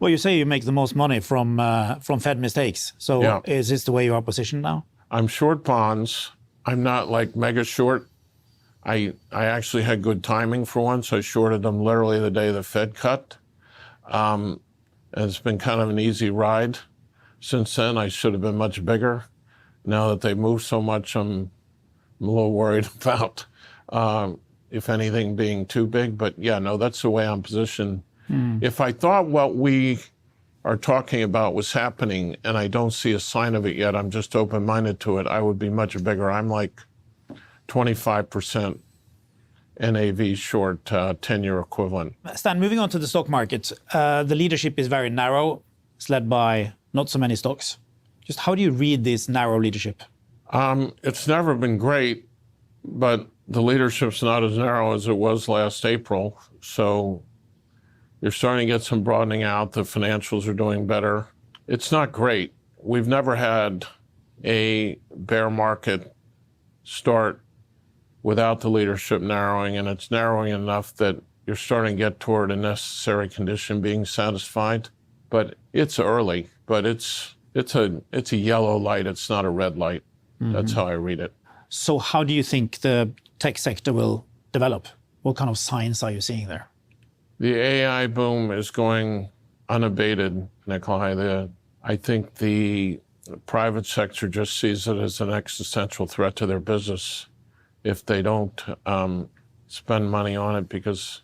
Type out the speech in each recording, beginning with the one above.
Well, you say you make the most money from Fed mistakes. So Yeah. is this the way you are positioned now? I'm short bonds. I'm not like mega short. I actually had good timing for once. I shorted them literally the day the Fed cut. And it's been kind of an easy ride. Since then, I should have been much bigger. Now that they moved so much, I'm a little worried about, if anything, being too big. But yeah, no, that's the way I'm positioned. If I thought what we are talking about was happening and I don't see a sign of it yet, I'm just open-minded to it, I would be much bigger. I'm like 25% NAV short, 10-year equivalent. Stan, moving on to the stock market, the leadership is very narrow. It's led by not so many stocks. Just how do you read this narrow leadership? It's never been great, but the leadership's not as narrow as it was last April. So you're starting to get some broadening out. The financials are doing better. It's not great. We've never had a bear market start without the leadership narrowing, and it's narrowing enough that you're starting to get toward a necessary condition being satisfied. But it's early, but it's a yellow light. It's not a red light. That's how I read it. So how do you think the tech sector will develop? What kind of signs are you seeing there? The AI boom is going unabated, Nikolai. I think the private sector just sees it as an existential threat to their business if they don't spend money on it, because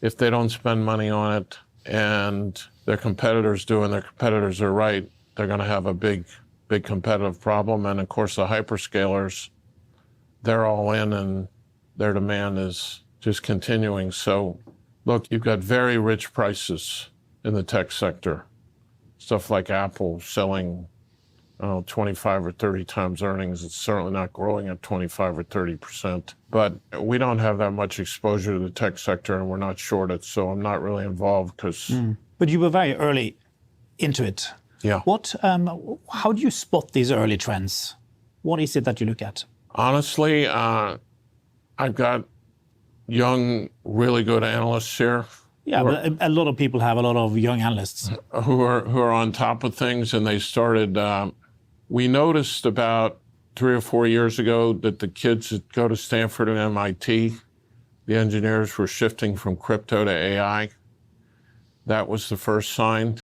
if they don't spend money on it and their competitors do and their competitors are right, they're going to have a big competitive problem. And of course, the hyperscalers, they're all in and their demand is just continuing. So look, you've got very rich prices in the tech sector. Stuff like Apple selling 25 or 30 times earnings. It's certainly not growing at 25 or 30%. But we don't have that much exposure to the tech sector and we're not short it. So I'm not really involved because... But you were very early into it. Yeah. How do you spot these early trends? What is it that you look at? Honestly, I've got young, really good analysts here. Yeah, but a lot of people have a lot of young analysts. Who are on top of things, and they started, we noticed about 3 or 4 years ago that the kids that go to Stanford and MIT, the engineers were shifting from crypto to AI. That was the first sign.